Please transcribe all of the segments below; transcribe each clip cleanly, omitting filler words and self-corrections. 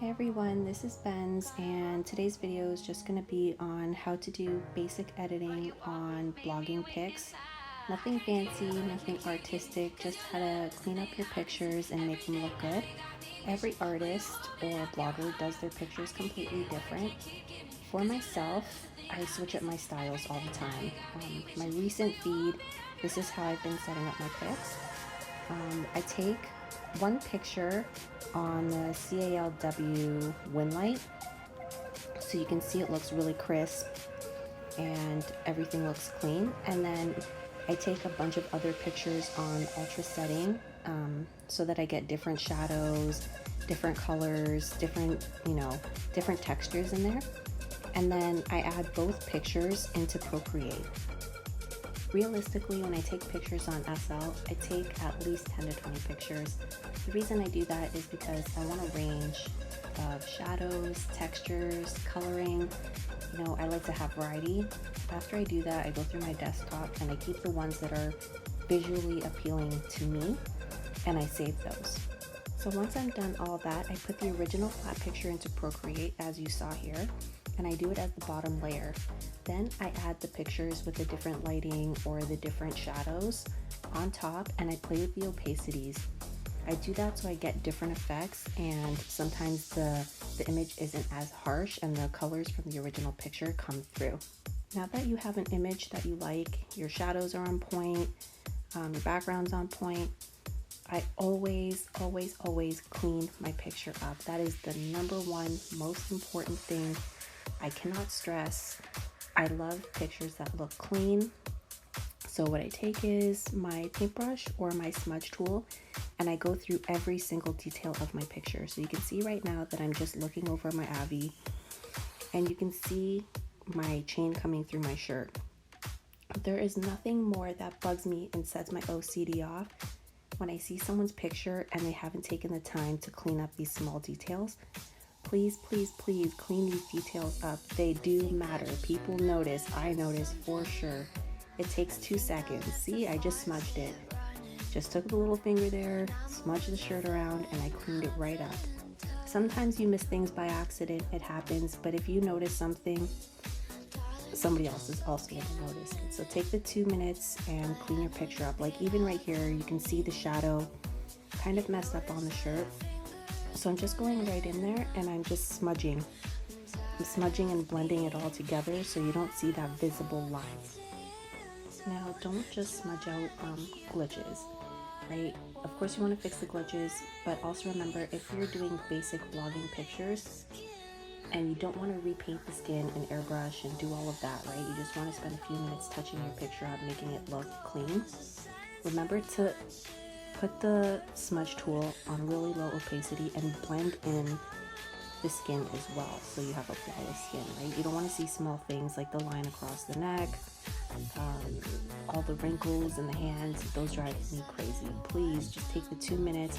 Hey everyone, this is Benz, and today's video is just going to be on how to do basic editing on blogging pics. Nothing fancy, nothing artistic, just how to clean up your pictures and make them look good. Every artist or blogger does their pictures completely different. For myself, I switch up my styles all the time. My recent feed, this is how I've been setting up my pics. I take one picture on the CALW win light, so you can see it looks really crisp and everything looks clean, and then I take a bunch of other pictures on ultra setting so that I get different shadows, different colors, different textures in there, and then I add both pictures into Procreate. Realistically, when I take pictures on SL, I take at least 10 to 20 pictures. The reason I do that is because I want a range of shadows, textures, coloring. I like to have variety. After I do that, I go through my desktop and I keep the ones that are visually appealing to me, and I save those. So once I'm done all that, I put the original flat picture into Procreate, as you saw here, and I do it as the bottom layer. Then I add the pictures with the different lighting or the different shadows on top, and I play with the opacities. I do that so I get different effects, and sometimes the image isn't as harsh and the colors from the original picture come through. Now that you have an image that you like, your shadows are on point, your background's on point, I always clean my picture up. That is the number one most important thing I cannot stress. I love pictures that look clean. So what I take is my paintbrush or my smudge tool, and I go through every single detail of my picture. So you can see right now that I'm just looking over my Avi, and you can see my chain coming through my shirt. There is nothing more that bugs me and sets my OCD off when I see someone's picture and they haven't taken the time to clean up these small details. Please clean these details up. They do matter. People notice. I notice for sure. It takes 2 seconds. See, I just smudged it. Just took the little finger there, smudged the shirt around, and I cleaned it right up. Sometimes you miss things by accident. It happens. But if you notice something, somebody else is also going to notice it. So take the 2 minutes and clean your picture up. Like even right here, you can see the shadow kind of messed up on the shirt. So I'm just going right in there and I'm just smudging. I'm smudging and blending it all together so you don't see that visible line. Now, don't just smudge out glitches, right? Of course you want to fix the glitches, but also remember, if you're doing basic blogging pictures and you don't want to repaint the skin and airbrush and do all of that, right? You just want to spend a few minutes touching your picture up, making it look clean. Remember to put the smudge tool on really low opacity and blend in the skin as well, so you have a flawless skin, right? You don't want to see small things like the line across the neck, all the wrinkles in the hands. Those drive me crazy. Please just take the 2 minutes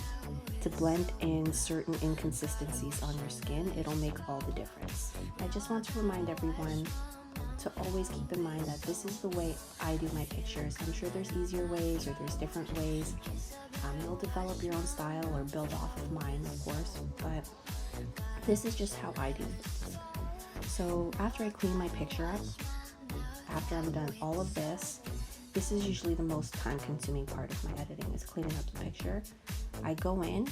to blend in certain inconsistencies on your skin. It'll make all the difference. I just want to remind everyone to always keep in mind that this is the way I do my pictures. I'm sure there's easier ways or there's different ways. You'll develop your own style or build off of mine, of course, but this is just how I do it. So after I clean my picture up, after I'm done all of this is usually the most time-consuming part of my editing, is cleaning up the picture. I go in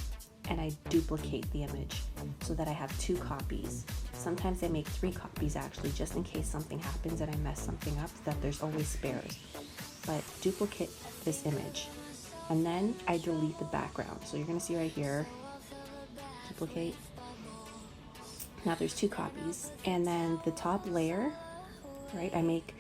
and I duplicate the image so that I have 2 copies. Sometimes I make 3 copies actually, just in case something happens and I mess something up, so that there's always spares. But duplicate this image, and then I delete the background. So you're gonna see right here, duplicate. Now there's 2 copies, and then the top layer, right? I make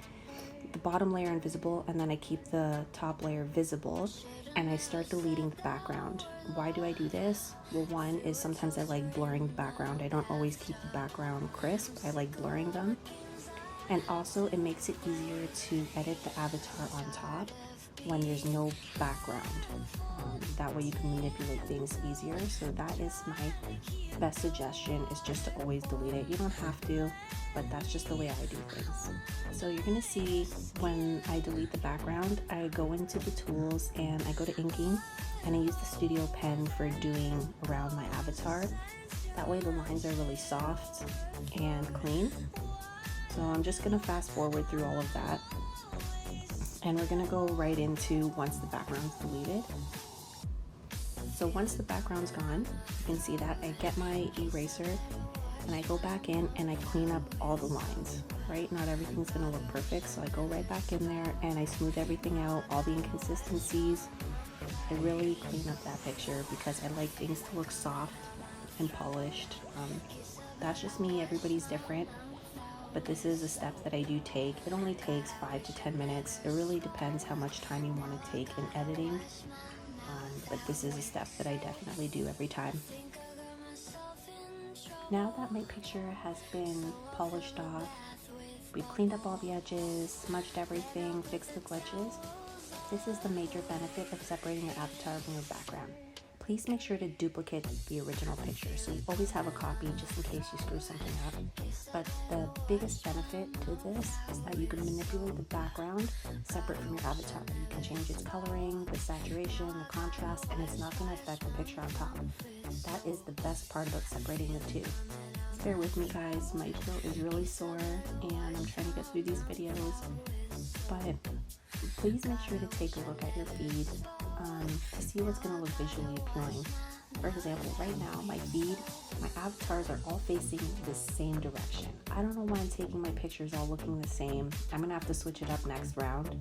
the bottom layer invisible, and then I keep the top layer visible, and I start deleting the background. Why do I do this? Well, one is sometimes I like blurring the background. I don't always keep the background crisp. I like blurring them. And also it makes it easier to edit the avatar on top when there's no background. That way you can manipulate things easier. So that is my best suggestion, is just to always delete it. You don't have to, but that's just the way I do things. So you're gonna see when I delete the background, I go into the tools and I go to inking, and I use the studio pen for doing around my avatar. That way the lines are really soft and clean. So I'm just gonna fast forward through all of that. And we're gonna go right into once the background's deleted. So once the background's gone, you can see that I get my eraser and I go back in and I clean up all the lines, right? Not everything's gonna look perfect, so I go right back in there and I smooth everything out, all the inconsistencies. I really clean up that picture because I like things to look soft and polished. That's just me, everybody's different, but this is a step that I do take. It only takes 5 to 10 minutes. It really depends how much time you want to take in editing, but this is a step that I definitely do every time. Now that my picture has been polished off, we've cleaned up all the edges, smudged everything, fixed the glitches, this is the major benefit of separating your avatar from your background. Please make sure to duplicate the original picture so you always have a copy just in case you screw something up. But the biggest benefit to this is that you can manipulate the background separate from your avatar. You can change its coloring, the saturation, the contrast, and it's not going to affect the picture on top. That is the best part about separating the two. Bear with me guys, my throat is really sore and I'm trying to get through these videos, but please make sure to take a look at your feed to see what's going to look visually appealing. For example, right now my feed, my avatars are all facing the same direction. I don't know why I'm taking my pictures all looking the same. I'm going to have to switch it up next round.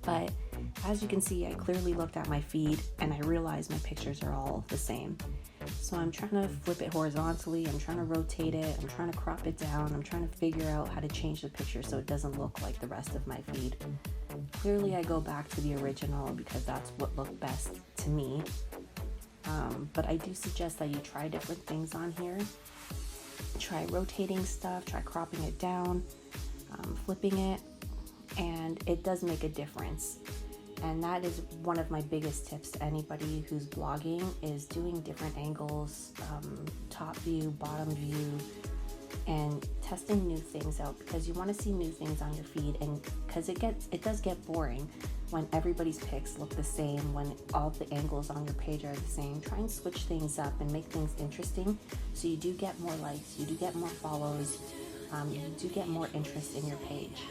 But as you can see, I clearly looked at my feed and I realized my pictures are all the same. So I'm trying to flip it horizontally, I'm trying to rotate it, I'm trying to crop it down, I'm trying to figure out how to change the picture so it doesn't look like the rest of my feed. Clearly I go back to the original because that's what looked best to me. But I do suggest that you try different things on here. Try rotating stuff, try cropping it down, flipping it, and it does make a difference. And that is one of my biggest tips to anybody who's blogging, is doing different angles, top view, bottom view, and testing new things out, because you want to see new things on your feed. And because it does get boring when everybody's pics look the same, when all the angles on your page are the same. Try and switch things up and make things interesting so you do get more likes, you do get more follows, you do get more interest in your page.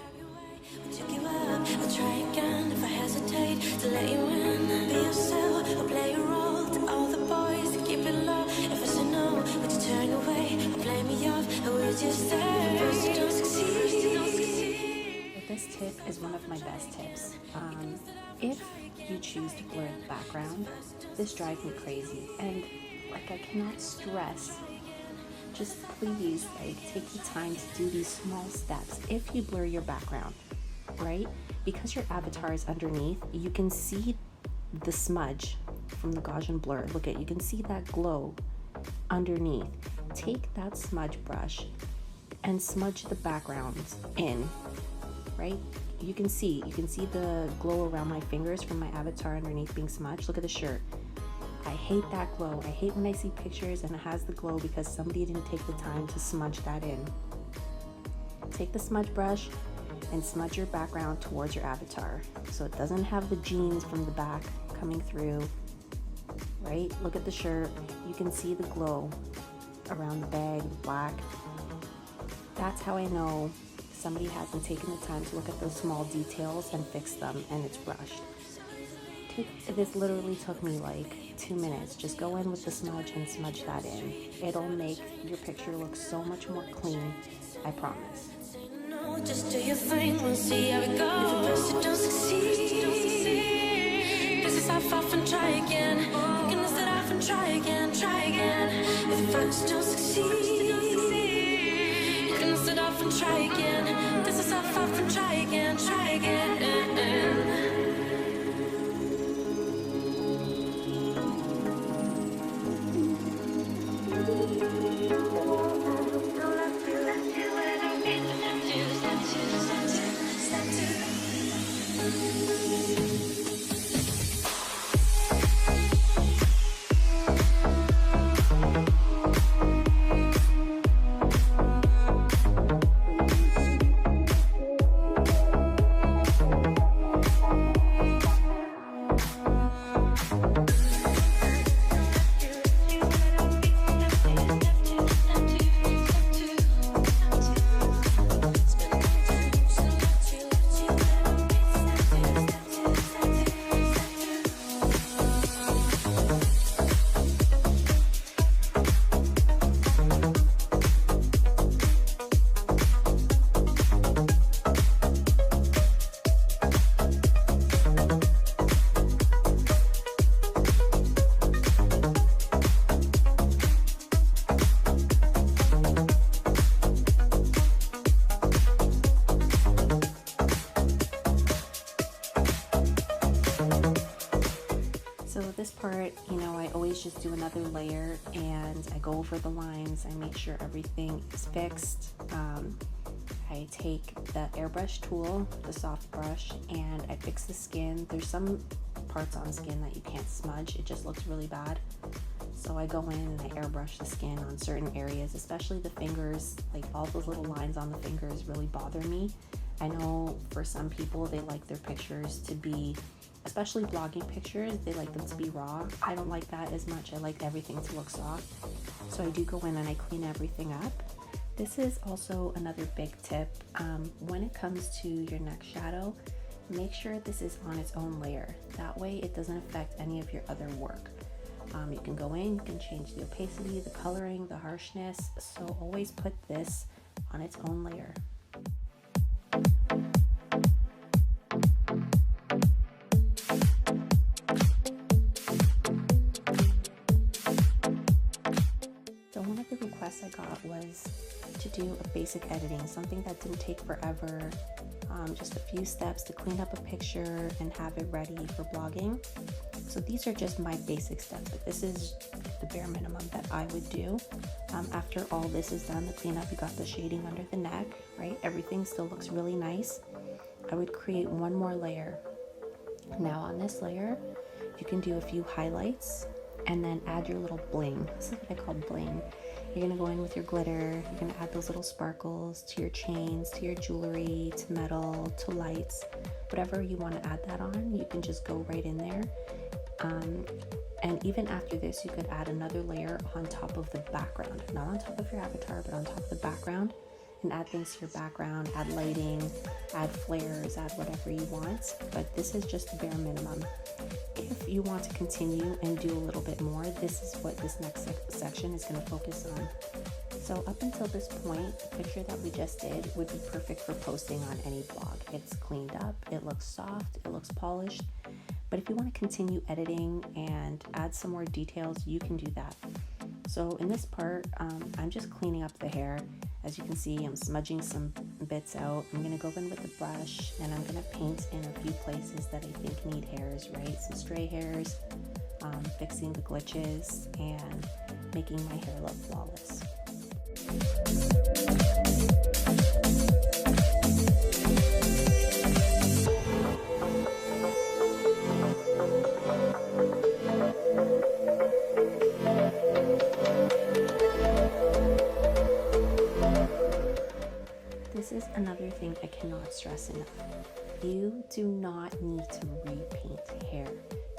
Took you up, I'll try again if I hesitate to let you in. Be yourself, or play a role to all the boys to keep it low. If I say no, would you turn away or play me off, or would you stay? First you don't succeed. This tip is one of my best tips. If you choose to blur the background, this drives me crazy, and like I cannot stress, just please take the time to do these small steps. If you blur your background, right, because your avatar is underneath, you can see the smudge from the Gaussian blur. Look at, you can see that glow underneath. Take that smudge brush and smudge the background in, right? You can see the glow around my fingers from my avatar underneath being smudged. Look at the shirt. I hate that glow. I hate when I see pictures and it has the glow because somebody didn't take the time to smudge that in. Take the smudge brush and smudge your background towards your avatar so it doesn't have the jeans from the back coming through, right? Look at the shirt. You can see the glow around the bag, the black. That's how I know somebody hasn't taken the time to look at those small details and fix them, and it's rushed. This literally took me like 2 minutes. Just go in with the smudge and smudge that in. It'll make your picture look so much more clean, I promise. Just do your thing, we'll see how it goes. If first you don't succeed, this is how far and try again. You can list it off and try again, try again. If first you don't succeed, you can list it off and try again. This is how far and try again, try again. this part, you know, I always just do another layer and I go over the lines. I make sure everything is fixed. I take the airbrush tool, the soft brush, and I fix the skin. There's some parts on skin that you can't smudge. It just looks really bad. So I go in and I airbrush the skin on certain areas, especially the fingers. Like all those little lines on the fingers really bother me. I know for some people, they like their pictures to be, especially blogging pictures, they like them to be raw. I don't like that as much. I like everything to look soft. So I do go in and I clean everything up. This is also another big tip. When it comes to your neck shadow, make sure this is on its own layer. That way it doesn't affect any of your other work. You can go in, you can change the opacity, the coloring, the harshness. So always put this on its own layer. So one of the requests I got was to do a basic editing, something that didn't take forever, just a few steps to clean up a picture and have it ready for blogging. So these are just my basic steps, but this is the bare minimum that I would do. After all this is done, the cleanup, you got the shading under the neck, right? Everything still looks really nice. I would create one more layer. Now on this layer, you can do a few highlights and then add your little bling. This is what I call bling. You're gonna go in with your glitter, you're gonna add those little sparkles to your chains, to your jewelry, to metal, to lights, whatever you want to add that on, you can just go right in there. And even after this, you could add another layer on top of the background, not on top of your avatar, but on top of the background, and add things to your background, add lighting, add flares, add whatever you want. But this is just the bare minimum. If you want to continue and do a little bit more, this is what this next section is going to focus on. So up until this point, the picture that we just did would be perfect for posting on any blog. It's cleaned up, it looks soft, it looks polished. But if you want to continue editing and add some more details, you can do that. So in this part, I'm just cleaning up the hair. As you can see, I'm smudging some bits out. I'm going to go in with the brush and I'm going to paint in a few places that I think need hairs, right? Some stray hairs, fixing the glitches, and making my hair look flawless. This is another thing I cannot stress enough. You do not need to repaint hair.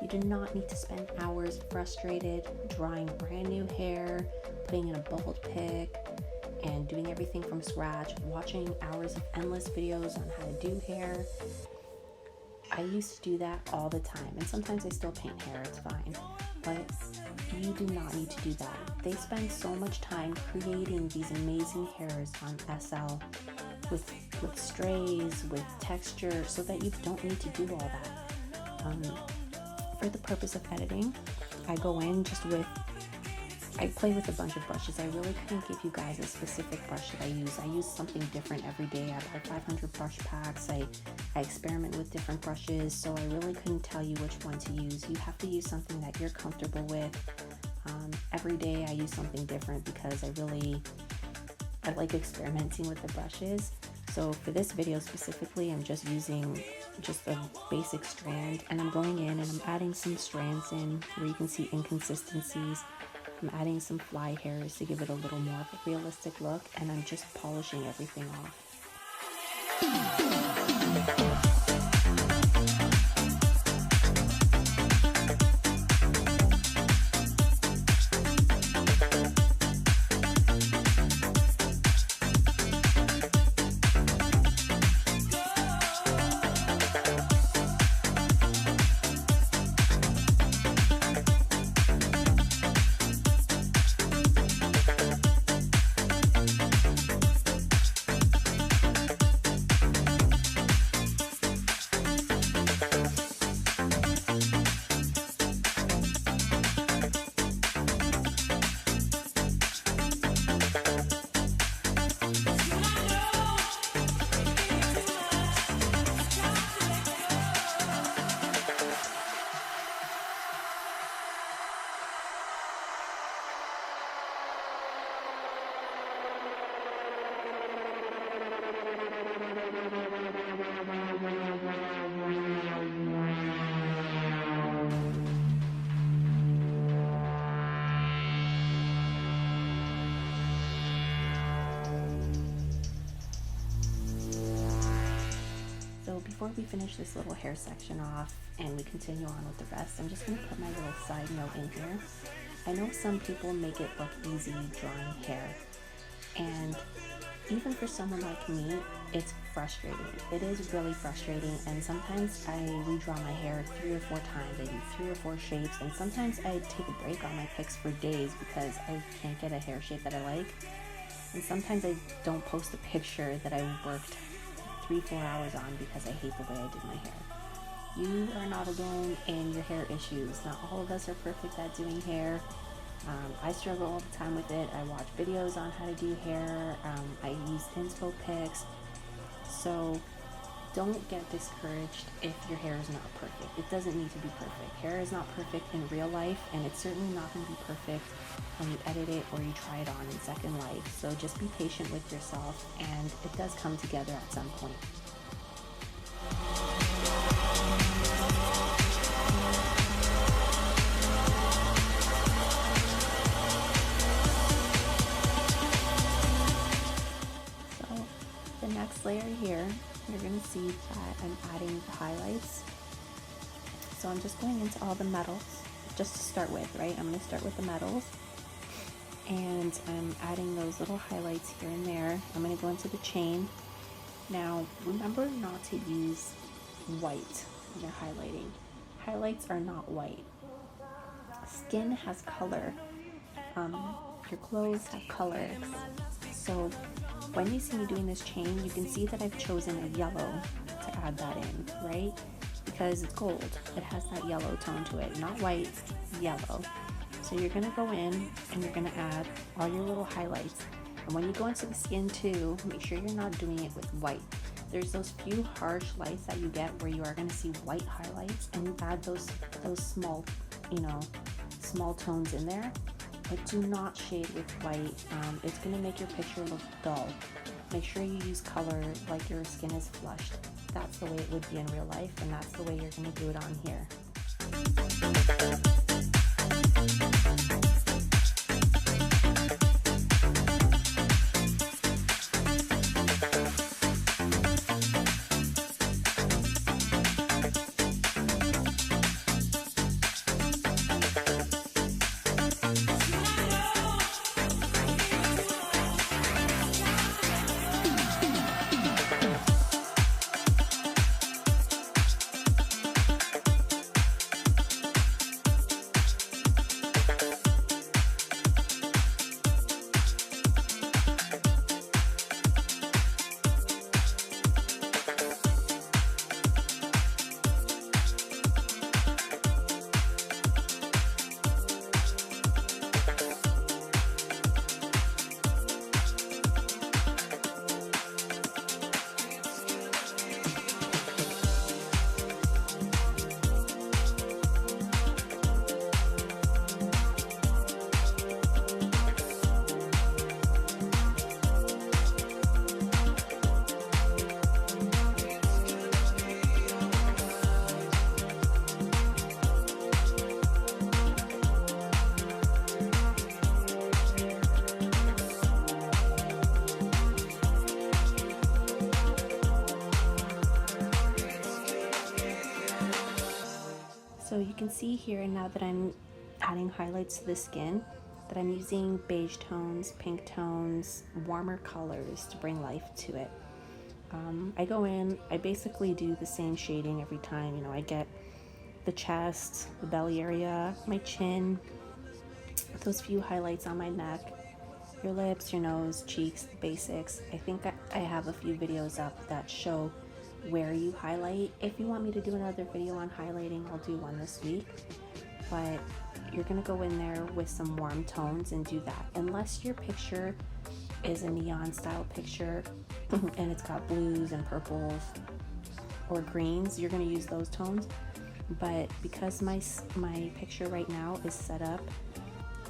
You do not need to spend hours frustrated drawing brand new hair, putting in a bald pick, and doing everything from scratch, watching hours of endless videos on how to do hair. I used to do that all the time, and sometimes I still paint hair, it's fine. But you do not need to do that. They spend so much time creating these amazing hairs on SL with strays, with texture, so that you don't need to do all that. For the purpose of editing, I go in I play with a bunch of brushes. I really couldn't give you guys a specific brush that I use. I use something different every day. I buy 500 brush packs. I experiment with different brushes, so I really couldn't tell you which one to use. You have to use something that you're comfortable with. Every day I use something different because I like experimenting with the brushes. So for this video specifically, I'm just using just a basic strand, and I'm going in and I'm adding some strands in where you can see inconsistencies. I'm adding some fly hairs to give it a little more of a realistic look, and I'm just polishing everything off. we finish this little hair section off and we continue on with the rest, I'm just going to put my little side note in here. I know some people make it look easy drawing hair, and even for someone like me, it's frustrating. It is really frustrating, and sometimes I redraw my hair 3 or 4 times. I do 3 or 4 shapes, and sometimes I take a break on my pics for days because I can't get a hair shape that I like. And sometimes I don't post a picture that I worked 3-4 hours on because I hate the way I did my hair. You are not alone in your hair issues. Not all of us are perfect at doing hair. I struggle all the time with it. I watch videos on how to do hair. I use inspo pics. So don't get discouraged if your hair is not perfect. It doesn't need to be perfect. Hair is not perfect in real life, and it's certainly not going to be perfect when you edit it or you try it on in Second Life. So just be patient with yourself, and it does come together at some point. Layer here, you're going to see that I'm adding the highlights. So I'm just going into all the metals just to start with, right? I'm going to start with the metals, and I'm adding those little highlights here and there. I'm going to go into the chain. Now remember not to use white when you're highlighting. Highlights are not white. Skin has color. Your clothes have color. So when you see me doing this chain, you can see that I've chosen a yellow to add that in, right? Because it's gold. It has that yellow tone to it, not white, yellow. So you're going to go in and you're going to add all your little highlights. And when you go into the skin too, make sure you're not doing it with white. There's those few harsh lights that you get where you are going to see white highlights, and you add those small, small tones in there. But do not shade with white. It's going to make your picture look dull. Make sure you use color like your skin is flushed. That's the way it would be in real life, and that's the way you're going to do it on here. So you can see here now that I'm adding highlights to the skin that I'm using beige tones, pink tones, warmer colors to bring life to it. I go in, I basically do the same shading every time. I get the chest, the belly area, my chin, those few highlights on my neck, your lips, your nose, cheeks, the basics. I think I have a few videos up that show where you highlight. If you want me to do another video on highlighting, I'll do one this week. But you're gonna go in there with some warm tones and do that. Unless your picture is a neon style picture and it's got blues and purples or greens, you're gonna use those tones. But because my picture right now is set up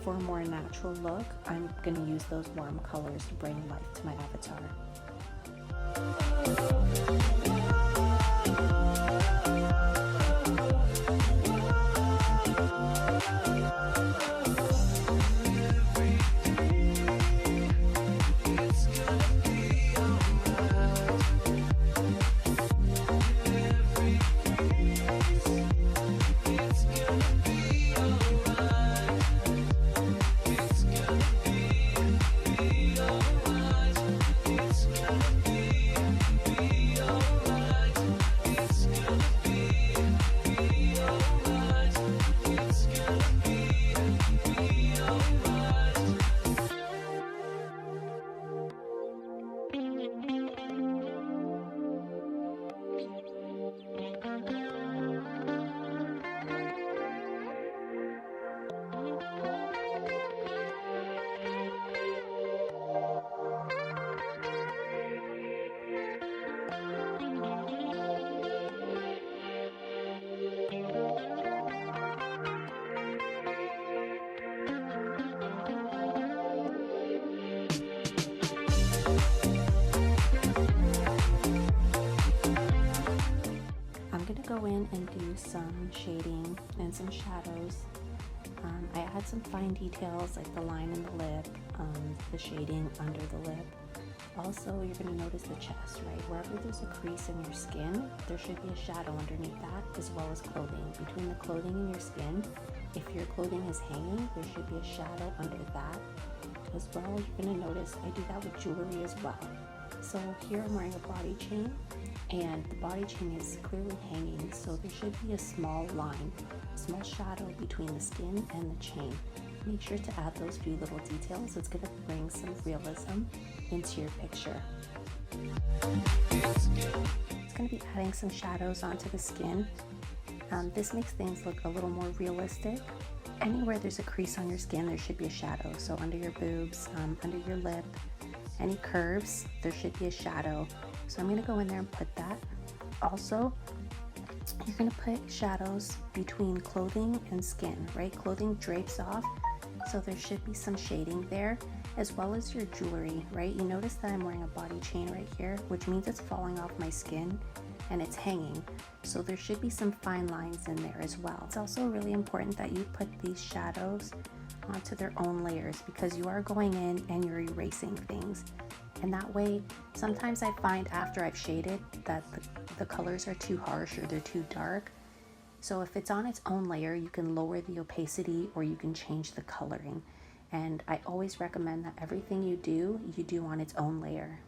for a more natural look, I'm gonna use those warm colors to bring life to my avatar. gonna go in and do some shading and some shadows. I add some fine details like the line in the lip, the shading under the lip. Also, you're going to notice the chest, right? Wherever there's a crease in your skin, there should be a shadow underneath that, as well as clothing. Between the clothing and your skin, if your clothing is hanging, there should be a shadow under that. As well, you're going to notice I do that with jewelry as well. So here I'm wearing a body chain, and the body chain is clearly hanging, so there should be a small line, a small shadow between the skin and the chain. Make sure to add those few little details. It's going to bring some realism into your picture. It's going to be adding some shadows onto the skin. This makes things look a little more realistic. Anywhere there's a crease on your skin, there should be a shadow. So under your boobs, under your lip, any curves, there should be a shadow. So I'm going to go in there and put that. Also, you're going to put shadows between clothing and skin, right? Clothing drapes off, so there should be some shading there, as well as your jewelry, right? You notice that I'm wearing a body chain right here, which means it's falling off my skin and it's hanging. So there should be some fine lines in there as well. It's also really important that you put these shadows onto their own layers, because you are going in and you're erasing things. And that way, sometimes I find after I've shaded that the colors are too harsh or they're too dark. So if it's on its own layer, you can lower the opacity or you can change the coloring. And I always recommend that everything you do on its own layer.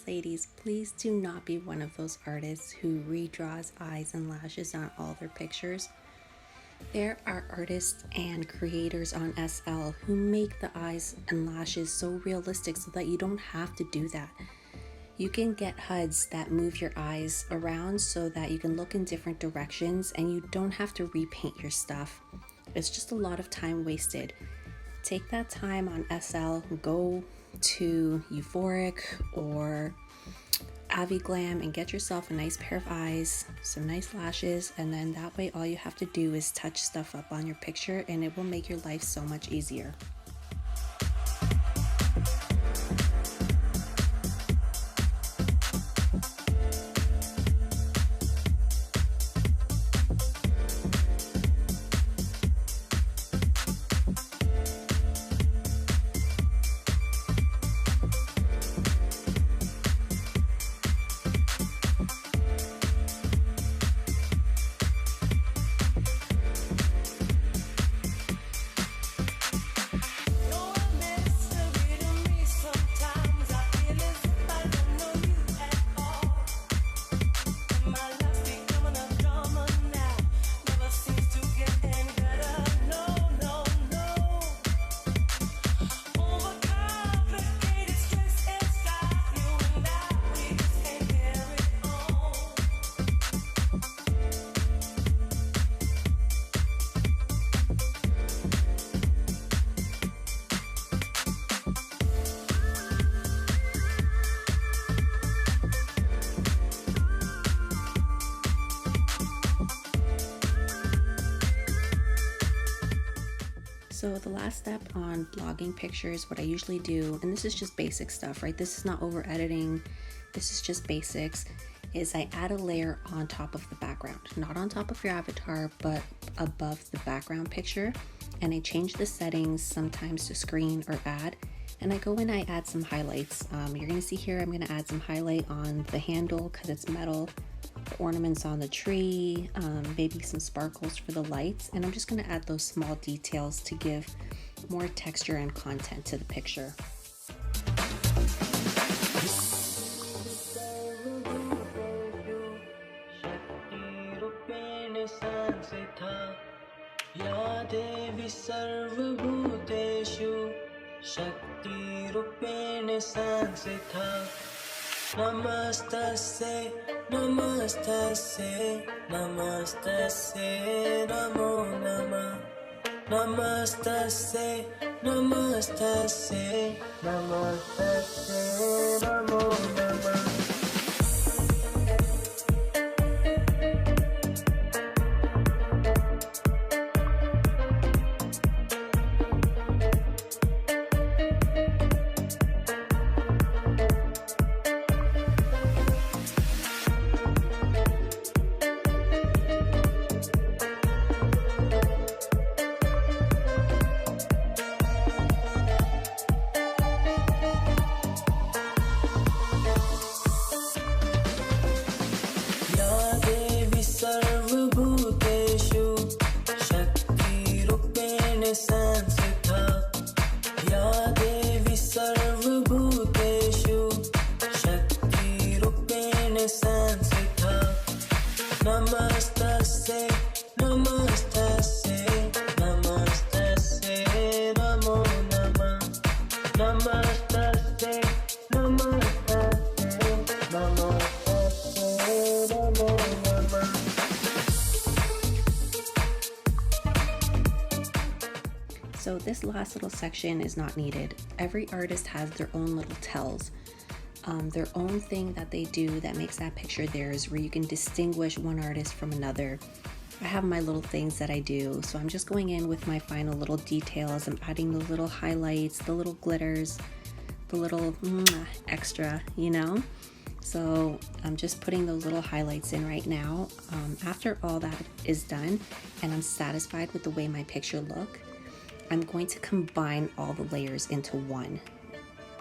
Ladies, please do not be one of those artists who redraws eyes and lashes on all their pictures. There are artists and creators on SL who make the eyes and lashes so realistic so that you don't have to do that. You can get HUDs that move your eyes around so that you can look in different directions and you don't have to repaint your stuff. It's just a lot of time wasted. Take that time on SL, go to Euphoric or Aviglam and get yourself a nice pair of eyes, some nice lashes, and then that way all you have to do is touch stuff up on your picture and it will make your life so much easier. So the last step on blogging pictures, what I usually do, and this is just basic stuff, right? This is not over editing, this is just basics, is I add a layer on top of the background, not on top of your avatar, but above the background picture. And I change the settings sometimes to screen or add, and I go in, I add some highlights. You're gonna see here, I'm gonna add some highlight on the handle because it's metal, the ornaments on the tree, maybe some sparkles for the lights, and I'm just gonna add those small details to give more texture and content to the picture. या देवी सर्वभूतेषु शक्तिरूपेण संस्थिता नमस्तस्यै नमस्तस्यै नमस्तस्यै नमो नमः नमस्तस्यै नमस्तस्यै नमस्तस्यै नमो नमः. संस्थिता या देवी सर्वभूतेषु शक्तिरूपेण संस्थिता नमस्तस्यै नमस्तस्यै नमस्तस्यै नमो नमः नमस्तस्यै नमस्तस्यै नमस्तस्यै नमो नमः. So this last little section is not needed. Every artist has their own little tells, their own thing that they do that makes that picture theirs, where you can distinguish one artist from another. I have my little things that I do, so I'm just going in with my final little details. I'm adding those little highlights, the little glitters, the little extra, you know? So I'm just putting those little highlights in right now. After all that is done and I'm satisfied with the way my picture look, I'm going to combine all the layers into one.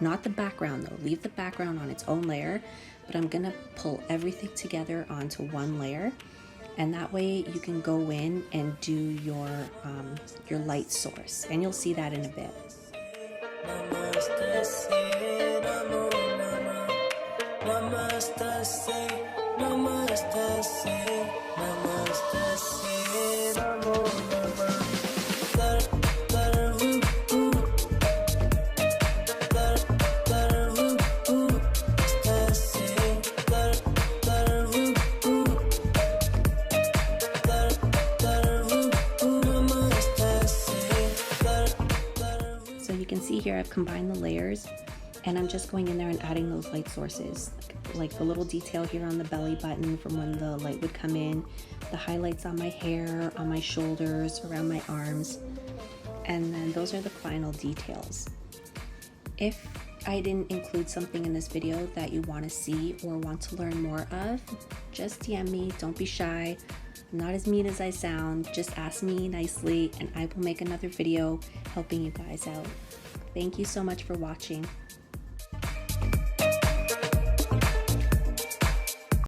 Not the background though, leave the background on its own layer, but I'm gonna pull everything together onto one layer, and that way you can go in and do your light source, and you'll see that in a bit. So you can see here I've combined the layers, and I'm just going in there and adding those light sources, like the little detail here on the belly button from when the light would come in, the highlights on my hair, on my shoulders, around my arms, and then those are the final details. If I didn't include something in this video that you want to see or want to learn more of, just DM me, don't be shy. I'm not as mean as I sound, just ask me nicely and I will make another video helping you guys out. Thank you so much for watching.